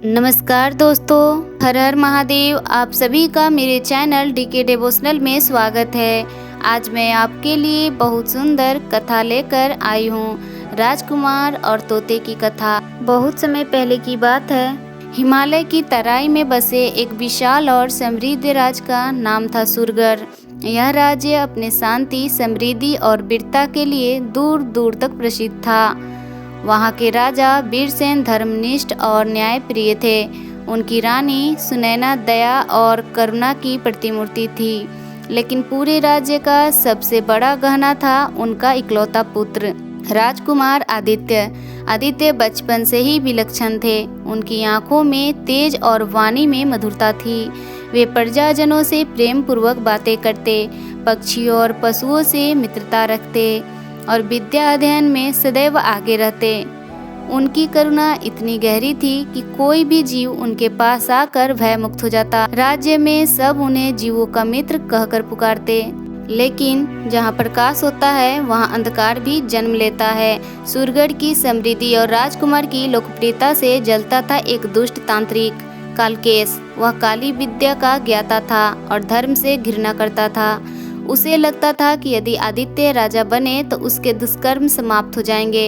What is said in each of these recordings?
नमस्कार दोस्तों, हर हर महादेव। आप सभी का मेरे चैनल डीके डिवोशनल में स्वागत है। आज मैं आपके लिए बहुत सुंदर कथा लेकर आई हूँ, राजकुमार और तोते की कथा। बहुत समय पहले की बात है, हिमालय की तराई में बसे एक विशाल और समृद्ध राज्य का नाम था सुरगढ़। यह राज्य अपने शांति, समृद्धि और वीरता के लिए दूर दूर तक प्रसिद्ध था। वहाँ के राजा वीरसेन धर्मनिष्ठ और न्यायप्रिय थे। उनकी रानी सुनैना दया और करुणा की प्रतिमूर्ति थी। लेकिन पूरे राज्य का सबसे बड़ा गहना था उनका इकलौता पुत्र, राजकुमार आदित्य। आदित्य बचपन से ही विलक्षण थे। उनकी आंखों में तेज और वाणी में मधुरता थी। वे प्रजाजनों से प्रेम पूर्वक बातें करते, पक्षियों और पशुओं से मित्रता रखते और विद्या अध्ययन में सदैव आगे रहते। उनकी करुणा इतनी गहरी थी कि कोई भी जीव उनके पास आकर भय मुक्त हो जाता। राज्य में सब उन्हें जीवों का मित्र कहकर पुकारते। लेकिन जहाँ प्रकाश होता है वहाँ अंधकार भी जन्म लेता है। सुरगढ़ की समृद्धि और राजकुमार की लोकप्रियता से जलता था एक दुष्ट तांत्रिक, कालकेश। वह काली विद्या का ज्ञाता था और धर्म से घृणा करता था। उसे लगता था कि यदि आदित्य राजा बने तो उसके दुष्कर्म समाप्त हो जाएंगे।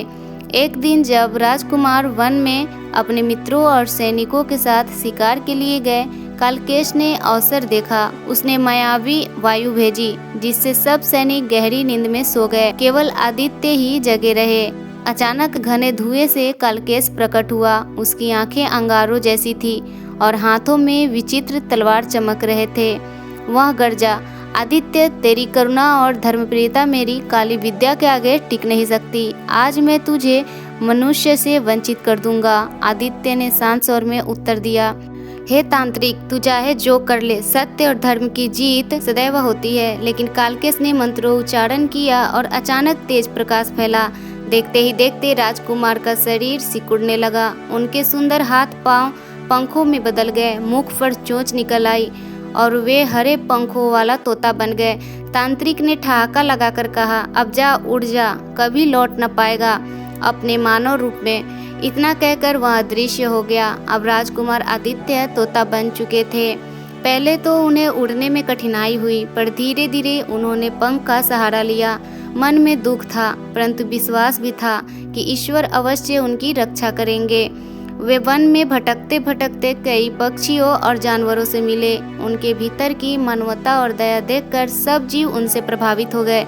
एक दिन जब राजकुमार वन में अपने मित्रों और सैनिकों के साथ शिकार के लिए गए, कालकेश ने अवसर देखा। उसने मायावी वायु भेजी जिससे सब सैनिक गहरी नींद में सो गए। केवल आदित्य ही जगे रहे। अचानक घने धुएं से कालकेश प्रकट हुआ। उसकी आंखें अंगारों जैसी थी और हाथों में विचित्र तलवार चमक रहे थे। वह गरजा, आदित्य, तेरी करुणा और धर्मप्रियता मेरी काली विद्या के आगे टिक नहीं सकती। आज मैं तुझे मनुष्य से वंचित कर दूंगा। आदित्य ने शांत स्वर में उत्तर दिया, हे तांत्रिक, तू चाहे जो कर ले, सत्य और धर्म की जीत सदैव होती है। लेकिन कालकेश ने मंत्रोच्चारण किया और अचानक तेज प्रकाश फैला। देखते ही देखते राजकुमार का शरीर सिकुड़ने लगा। उनके सुंदर हाथ पांव पंखों में बदल गए, मुख पर चोंच निकल आई और वे हरे पंखों वाला तोता बन गए। तांत्रिक ने ठहाका लगाकर कहा, अब जा, उड़ जा, कभी लौट न पाएगा अपने मानव रूप में। इतना कहकर वह अदृश्य हो गया। अब राजकुमार आदित्य तोता बन चुके थे। पहले तो उन्हें उड़ने में कठिनाई हुई, पर धीरे धीरे उन्होंने पंख का सहारा लिया। मन में दुख था, परंतु विश्वास भी था कि ईश्वर अवश्य उनकी रक्षा करेंगे। वे वन में भटकते भटकते कई पक्षियों और जानवरों से मिले। उनके भीतर की मानवता और दया देखकर सब जीव उनसे प्रभावित हो गए।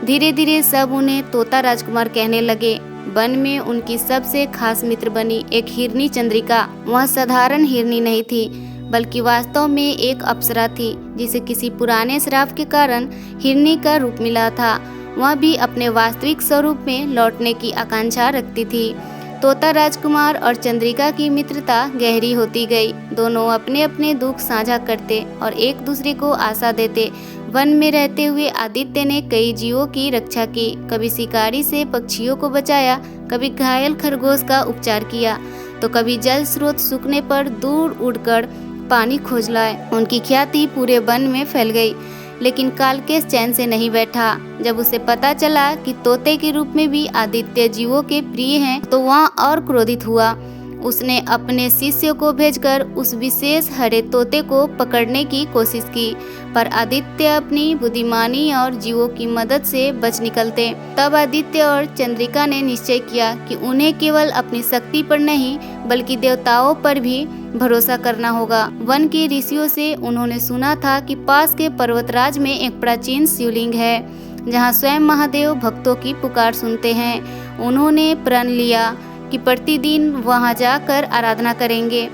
धीरे धीरे सब उन्हें तोता राजकुमार कहने लगे। वन में उनकी सबसे खास मित्र बनी एक हिरनी चंद्रिका। वह साधारण हिरनी नहीं थी, बल्कि वास्तव में एक अप्सरा थी, जिसे किसी पुराने श्राप के कारण हिरनी का रूप मिला था। वह भी अपने वास्तविक स्वरूप में लौटने की आकांक्षा रखती थी। तोता राजकुमार और चंद्रिका की मित्रता गहरी होती गई। दोनों अपने अपने दुख साझा करते और एक दूसरे को आशा देते। वन में रहते हुए आदित्य ने कई जीवों की रक्षा की। कभी शिकारी से पक्षियों को बचाया, कभी घायल खरगोश का उपचार किया, तो कभी जल स्रोत सूखने पर दूर उड़कर पानी खोज लाए। उनकी ख्याति पूरे वन में फैल गई। लेकिन कालकेश चैन से नहीं बैठा। जब उसे पता चला कि तोते के रूप में भी आदित्य जीवों के प्रिय हैं, तो वह और क्रोधित हुआ। उसने अपने शिष्यों को भेजकर उस विशेष हरे तोते को पकड़ने की कोशिश की, पर आदित्य अपनी बुद्धिमानी और जीवों की मदद से बच निकलते। तब आदित्य और चंद्रिका ने निश्चय किया कि उन्हें केवल अपनी शक्ति पर नहीं, बल्कि देवताओं पर भी भरोसा करना होगा। वन के ऋषियों से उन्होंने सुना था कि पास के पर्वतराज में एक प्राचीन शिवलिंग है, जहाँ स्वयं महादेव भक्तों की पुकार सुनते हैं। उन्होंने प्रण लिया कि प्रतिदिन वहां जाकर आराधना करेंगे।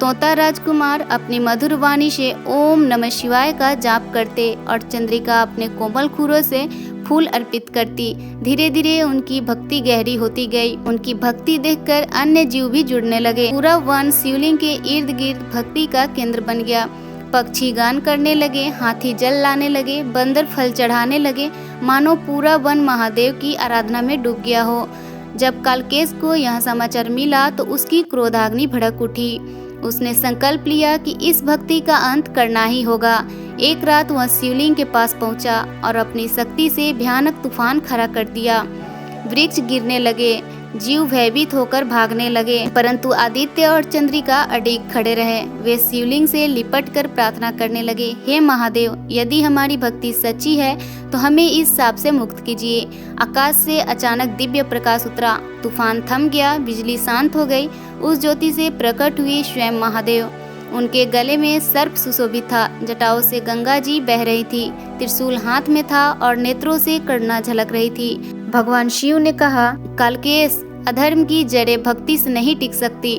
तोता राजकुमार अपनी मधुर वाणी से ओम नमः शिवाय का जाप करते और चंद्रिका अपने कोमल खुरों से फूल अर्पित करती। धीरे धीरे उनकी भक्ति गहरी होती गई। उनकी भक्ति देखकर अन्य जीव भी जुड़ने लगे। पूरा वन शिवलिंग के इर्द गिर्द भक्ति का केंद्र बन गया। पक्षी गान करने लगे, हाथी जल लाने लगे, बंदर फल चढ़ाने लगे, मानो पूरा वन महादेव की आराधना में डूब गया हो। जब कालकेश को यह समाचार मिला तो उसकी क्रोधाग्नि भड़क उठी। उसने संकल्प लिया कि इस भक्ति का अंत करना ही होगा। एक रात वह शिवलिंग के पास पहुंचा और अपनी शक्ति से भयानक तूफान खड़ा कर दिया। वृक्ष गिरने लगे, जीव भयभीत होकर भागने लगे, परंतु आदित्य और चंद्रिका अडिग खड़े रहे। वे शिवलिंग से लिपटकर प्रार्थना करने लगे, हे महादेव, यदि हमारी भक्ति सच्ची है तो हमें इस शाप से मुक्त कीजिए। आकाश से अचानक दिव्य प्रकाश उतरा, तूफान थम गया, बिजली शांत हो गई। उस ज्योति से प्रकट हुए स्वयं महादेव। उनके गले में सर्प सुशोभित था, जटाओं से गंगा जी बह रही थी, त्रिशूल हाथ में था और नेत्रों से करुणा झलक रही थी। भगवान शिव ने कहा, कालकेश, अधर्म की जड़ें भक्ति से नहीं टिक सकती।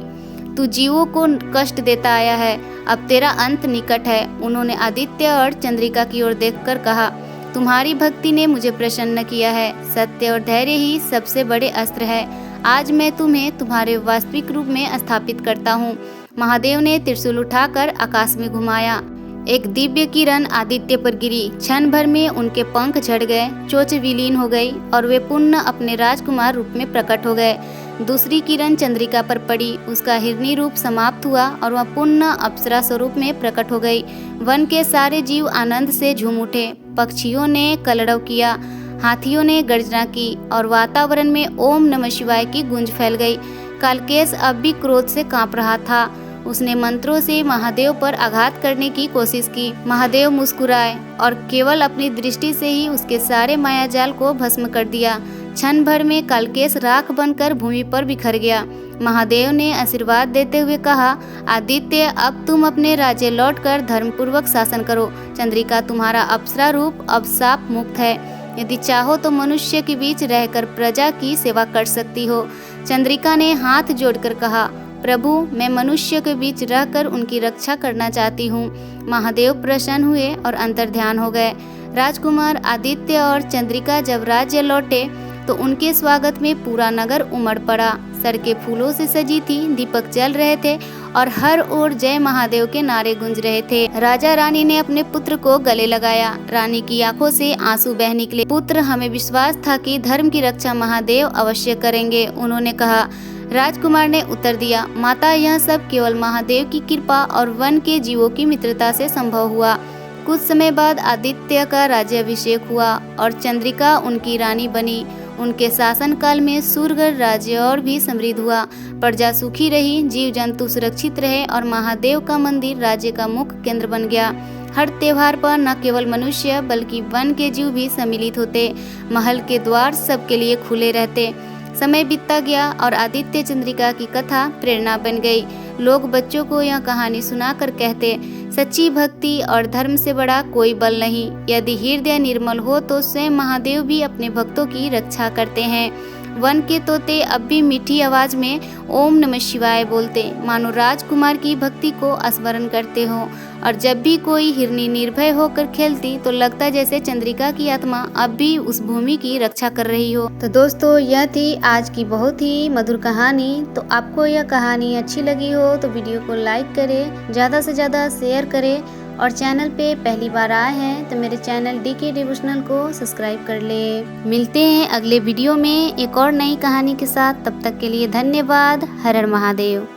तू जीवों को कष्ट देता आया है, अब तेरा अंत निकट है। उन्होंने आदित्य और चंद्रिका की ओर देखकर कहा, तुम्हारी भक्ति ने मुझे प्रसन्न किया है। सत्य और धैर्य ही सबसे बड़े अस्त्र है। आज मैं तुम्हें तुम्हारे वास्तविक रूप में स्थापित करता हूँ। महादेव ने त्रिशूल उठाकर आकाश में घुमाया। एक दिव्य किरण आदित्य पर गिरी। क्षण भर में उनके पंख झड़ गए, चोंच विलीन हो गई और वे पुनः अपने राजकुमार रूप में प्रकट हो गए। दूसरी किरण चंद्रिका पर पड़ी, उसका हिरणी रूप समाप्त हुआ और वह पुनः अप्सरा स्वरूप में प्रकट हो गई। वन के सारे जीव आनंद से झूम उठे। पक्षियों ने कलरव किया, हाथियों ने गर्जना की और वातावरण में ओम नमः शिवाय की गूंज फैल गई। कालकेश अब भी क्रोध से कांप रहा था। उसने मंत्रों से महादेव पर आघात करने की कोशिश की। महादेव मुस्कुराए और केवल अपनी दृष्टि से ही उसके सारे मायाजाल को भस्म कर दिया। क्षण भर में कालकेश राख बनकर भूमि पर बिखर गया। महादेव ने आशीर्वाद देते हुए कहा, आदित्य, अब तुम अपने राज्य लौटकर धर्मपूर्वक शासन करो। चंद्रिका, तुम्हारा अप्सरा रूप अब शाप मुक्त है। यदि चाहो तो मनुष्य के बीच रहकर प्रजा की सेवा कर सकती हो। चंद्रिका ने हाथ जोड़कर कहा, प्रभु, मैं मनुष्य के बीच रहकर उनकी रक्षा करना चाहती हूँ। महादेव प्रसन्न हुए और अंतर्ध्यान हो गए। राजकुमार आदित्य और चंद्रिका जब राज्य लौटे तो उनके स्वागत में पूरा नगर उमड़ पड़ा। सड़कें फूलों से सजी थी, दीपक जल रहे थे और हर ओर जय महादेव के नारे गूंज रहे थे। राजा रानी ने अपने पुत्र को गले लगाया। रानी की आंखों से आंसू बह निकले। पुत्र, हमें विश्वास था कि धर्म की रक्षा महादेव अवश्य करेंगे, उन्होंने कहा। राजकुमार ने उत्तर दिया, माता, यह सब केवल महादेव की कृपा और वन के जीवों की मित्रता से संभव हुआ। कुछ समय बाद आदित्य का राज्याभिषेक हुआ और चंद्रिका उनकी रानी बनी। उनके शासनकाल में सूरगढ़ राज्य और भी समृद्ध हुआ। प्रजा सुखी रही, जीव जंतु सुरक्षित रहे और महादेव का मंदिर राज्य का मुख्य केंद्र बन गया। हर त्योहार पर न केवल मनुष्य बल्कि वन के जीव भी सम्मिलित होते। महल के द्वार सबके लिए खुले रहते। समय बीतता गया और आदित्य चंद्रिका की कथा प्रेरणा बन गई। लोग बच्चों को यह कहानी सुनाकर कहते, सच्ची भक्ति और धर्म से बड़ा कोई बल नहीं। यदि हृदय निर्मल हो तो स्वयं महादेव भी अपने भक्तों की रक्षा करते हैं। वन के तोते अब भी मीठी आवाज में ओम नमः शिवाय बोलते, मानो राजकुमार की भक्ति को स्मरण करते हो। और जब भी कोई हिरनी निर्भय होकर खेलती तो लगता जैसे चंद्रिका की आत्मा अब भी उस भूमि की रक्षा कर रही हो। तो दोस्तों, यह थी आज की बहुत ही मधुर कहानी। तो आपको यह कहानी अच्छी लगी हो तो वीडियो को लाइक करें, ज़्यादा से ज़्यादा शेयर करें और चैनल पे पहली बार आए हैं तो मेरे चैनल डीके डिवोशनल को सब्सक्राइब कर ले। मिलते हैं अगले वीडियो में एक और नई कहानी के साथ। तब तक के लिए धन्यवाद। हर हर महादेव।